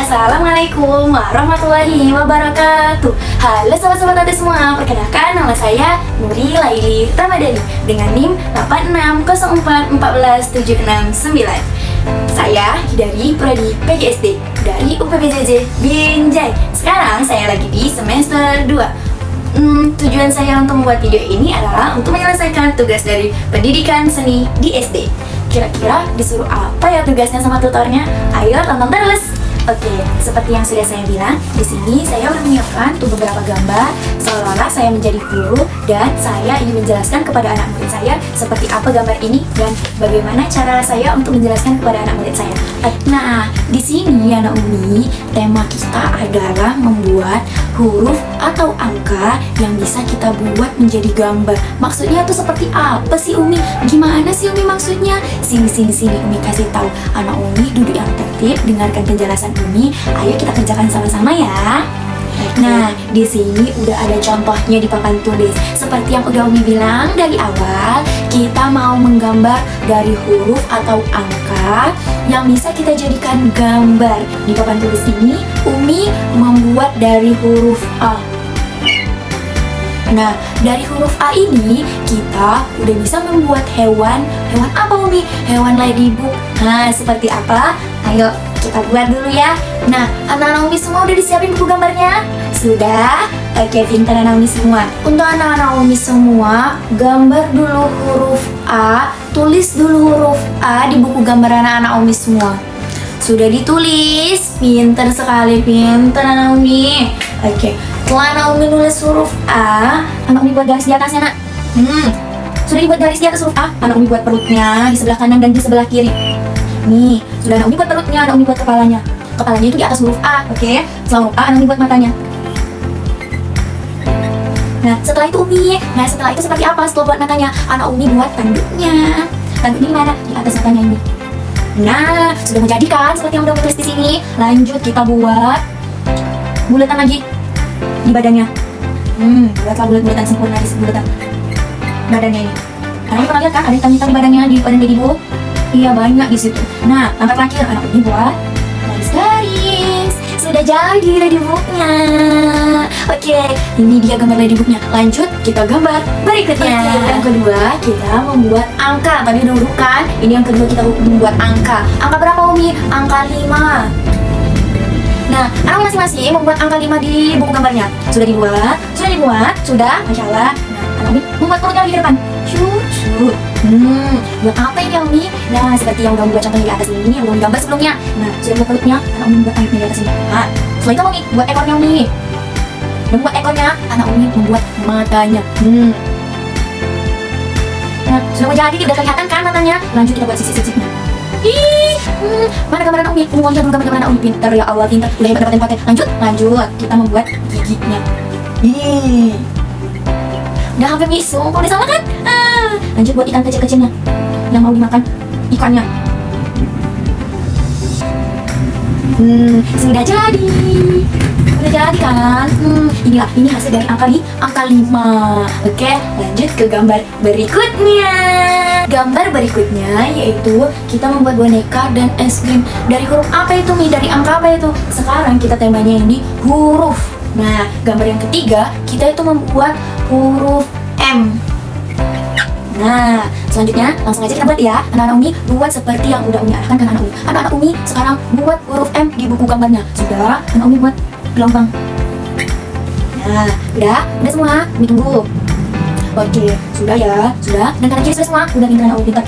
Assalamualaikum warahmatullahi wabarakatuh. Halo sobat-sobat Tati semua, perkenalkan nama saya Nuri Laili Ramadhani dengan NIM 86041469. Saya dari Prodi PGSD dari UPBJJ Binjai. Sekarang saya lagi di semester 2. Tujuan saya untuk membuat video ini adalah untuk menyelesaikan tugas dari pendidikan seni di SD. Kira-kira disuruh apa ya tugasnya sama tutornya? Ayo tonton terus! Oke, seperti yang sudah saya bilang, di sini saya menyiapkan beberapa gambar seolah-olah saya menjadi guru dan saya ingin menjelaskan kepada anak murid saya seperti apa gambar ini dan bagaimana cara saya untuk menjelaskan kepada anak murid saya. Nah, di sini anak Umi, tema kita adalah membuat huruf atau angka yang bisa kita buat menjadi gambar. Maksudnya itu seperti apa sih Umi? Gimana sih Umi maksudnya? Sini Umi kasih tahu. Anak Umi duduk yang tertib, dengarkan penjelasan Umi. Ayo kita kerjakan sama-sama ya. Nah, di sini udah ada contohnya di papan tulis. Seperti yang udah Umi bilang dari awal, kita mau menggambar dari huruf atau angka yang bisa kita jadikan gambar. Di papan tulis ini, Umi membuat dari huruf A. Nah, dari huruf A ini kita udah bisa membuat hewan. Hewan apa Umi? Hewan ladybug. Nah, seperti apa? Ayo kita buat dulu ya. Nah, anak-anak Umi semua udah disiapin buku gambarnya? Sudah? Oke, pintar anak Umi semua. Untuk anak-anak Umi semua, gambar dulu huruf A, tulis dulu huruf A di buku gambar anak-anak Umi semua. Sudah ditulis? Pintar sekali, pintar anak Umi. Oke, setelah anak Umi nulis huruf A, anak Umi buat garis di atasnya, nak. Sudah dibuat garis di atas huruf A, anak Umi buat perutnya di sebelah kanan dan di sebelah kiri. Nih, sudah anak Umi buat perutnya, anak Umi buat kepalanya. Kepalanya itu di atas huruf A, oke? Setelah huruf A, anak Umi buat matanya. Nah, setelah itu Umi, setelah itu seperti apa setelah buat matanya? Anak Umi buat tanduknya. Tanduknya di mana? Di atas matanya ini. Nah, sudah menjadi kan seperti yang udah Umi tulis di sini. Lanjut kita buat bulatan lagi di badannya. Buatlah bulat-bulatan sempurna di bulatan badannya ini. Karena pernah lihat kan ada hitam-hitam di badannya, di badan ladybug. Iya, banyak di situ. Nah, langkah terakhir anak Umi buat garis-garis. Sudah jadi ladybugnya. Oke, ini dia gambar ladybugnya. Lanjut kita gambar berikutnya. Yang kedua kita membuat angka. Tadi udah huruf kan? Ini yang kedua kita membuat angka. Angka berapa Umi? Angka 5. Nah, anak masing-masing membuat angka 5 di buku gambarnya. Sudah dibuat? Sudah dibuat? Sudah? Masya Allah. Nah, anak Umi membuat perutnya di depan. Shoot. Buat apa ini Umi? Nah, seperti yang udah membuat contohnya di atas ini, yang udah gambar sebelumnya. Nah, sudah buat perutnya, anak Umi membuat ayatnya di atas ini. Nah, setelah itu Umi buat ekornya Umi. Dan buat ekornya, anak Umi membuat matanya. Nah, sudah mau jadi, udah kelihatan kan matanya? Lanjut kita buat sisi-sisinya. Mana gambar anak Umi? Mau lihat dulu gambar anak Umi. Pintar ya Allah, pintar. Udah hebat dapat tempatnya. Lanjut, kita membuat giginya. Udah hampir misung, udah sama kan? Lanjut buat ikan kecil-kecilnya yang mau dimakan ikannya. Sudah jadi kan? Ini hasil dari angka 5. Oke, lanjut ke gambar berikutnya. Gambar berikutnya yaitu kita membuat boneka dan es krim. Dari huruf apa itu Mi? Dari angka apa itu? Sekarang kita temanya ini huruf. Nah, gambar yang ketiga kita itu membuat huruf M. Nah, selanjutnya langsung aja kita buat ya. Anak-anak Umi buat seperti yang udah Umi arahkan ke anak Umi. Anak-anak Umi sekarang buat huruf M di buku gambarnya. Sudah, anak Umi buat gelombang. Nah, udah semua. Umi tunggu. Oke, sudah ya, sudah. Dan kanan kiri sudah semua. Udah pintar anak Umi, pintar.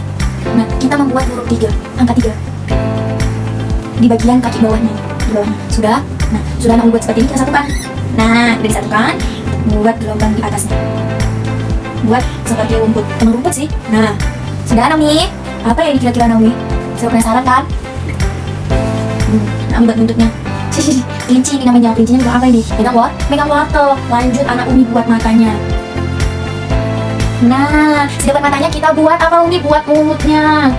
Nah, kita membuat huruf 3, angka 3 di bagian kaki bawahnya. Di bawahnya. Sudah. Nah, sudah anak Umi buat seperti ini, kita satukan. Nah, udah disatukan. Buat gelombang di atasnya. Buat seperti rumput, teman rumput sih. Nah, sudah anak Umi. Apa ya ini kira-kira anak Umi? Saya penasaran kan? Nah, buat bentuknya. Kelinci ini namanya. Kelincinya juga apa ini? Megang wortel. Lanjut anak Umi buat matanya. Nah, sudah buat matanya, kita buat apa Umi? Buat mulutnya.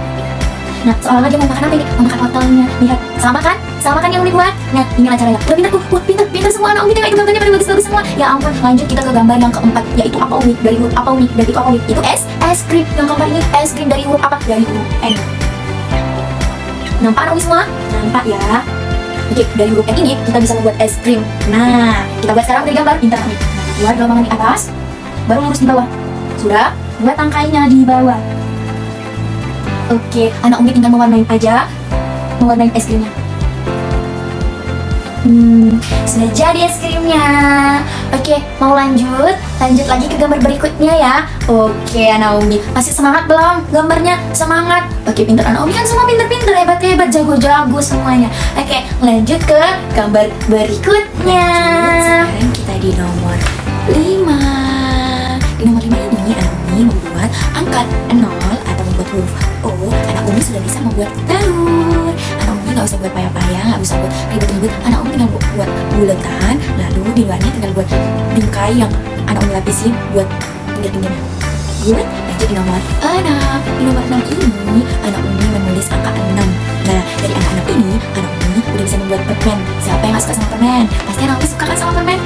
Nah, soalnya dia mau makan apa ini? Mau makan wortelnya. Lihat, sama kan? Sama kan yang Umi buat? Nah, inilah caranya. Udah pintar tuh, pintar semua anak Umi. Tengok itu gambarnya pada bagus-bagus semua. Ya ampun, lanjut kita ke gambar yang keempat, yaitu apa Umi? Dari huruf apa Umi? Dari itu apa Umi? Itu es krim. Yang keempat ini es krim dari huruf apa? Dari huruf N. Nampak anak Umi semua? Nampak ya? Oke, dari huruf N ini kita bisa membuat es krim. Nah, kita buat sekarang dari gambar bintang ini. Nah, buat gelombang di atas, baru lurus di bawah. Sudah, buat tangkainya di bawah. Oke, anak Umi tinggal mewarnai aja, mewarnai es krimnya. Sudah jadi es krimnya. Oke, mau lanjut lagi ke gambar berikutnya ya. Oke, anak Umi masih semangat belum gambarnya? Semangat. Oke, pintar anak Umi kan, semua pintar-pintar, hebat-hebat, jago-jago semuanya. Oke, lanjut ke gambar berikutnya. Sekarang kita di nomor 5. Di nomor 5 ini anak Umi membuat angka 0 atau membuat huruf O. Anak Umi sudah bisa membuat telur. Anak Umi nggak usah buat payah-payah, nggak usah buat ribet-ribet. Anak Umi tinggal buat buletan, lalu di luarnya tinggal buat bingkai yang anak Umi lapisin buat pinggir-pinggirnya. Good. Lanjut di nomor 6. Di nomor 6 ini anak Umi menulis angka 6. Nah, dari angka 6 ini anak Umi udah bisa membuat permen. Siapa yang nggak suka sama permen? Pasti anak Umi suka kan sama permen?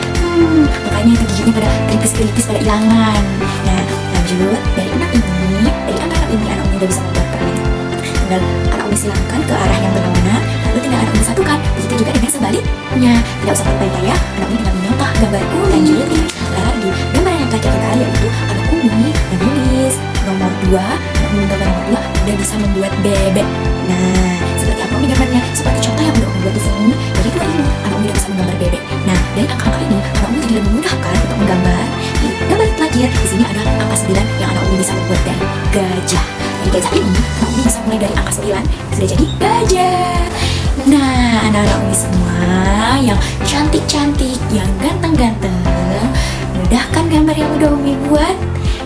Makanya itu giginya pada keripis-keripis, pada ilangan. Nah, lanjut dari angka 6 ini anak Umi udah bisa membuat permen. Tinggal anak Umi silangkan ke arah yang berlawanan, lalu tinggal anak Umi satukan. Begitu juga dengan sebaliknya. Tidak usah payah-payah, anak Umi tinggal menyontoh gambar Umi. Lanjut lagi gambar yang terakhir kita, yaitu anak Umi menulis nomor 2. Anak Umi gambar nomor 2 udah bisa membuat bebek. Nah, seperti apa Umi gambarnya? Seperti contoh yang udah Umi buat di sini. Jadi 2 ini anak Umi udah bisa menggambar bebek. Nah, dari angka-angka ini anak Umi jadi lebih memudahkan untuk menggambar. Di gambar terakhir di sini ada angka 9 yang anak Umi bisa membuat dari gajah. Dari gajah ini anak Umi bisa mulai dari angka 9 sudah jadi gajah. Nah, anak-anak Umi semua yang cantik-cantik, yang ganteng-ganteng, mudahkan gambar yang udah Umi buat.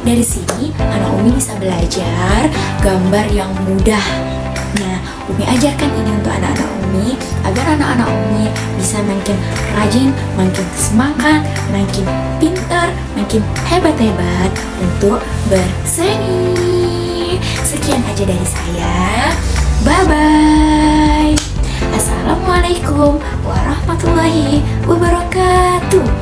Dari sini anak Umi bisa belajar gambar yang mudah. Nah, Umi ajarkan ini untuk anak-anak Umi agar anak-anak Umi bisa makin rajin, makin semangat, makin pintar, makin hebat-hebat untuk berseni. Sekian aja dari saya. Bye-bye. Assalamualaikum warahmatullahi wabarakatuh.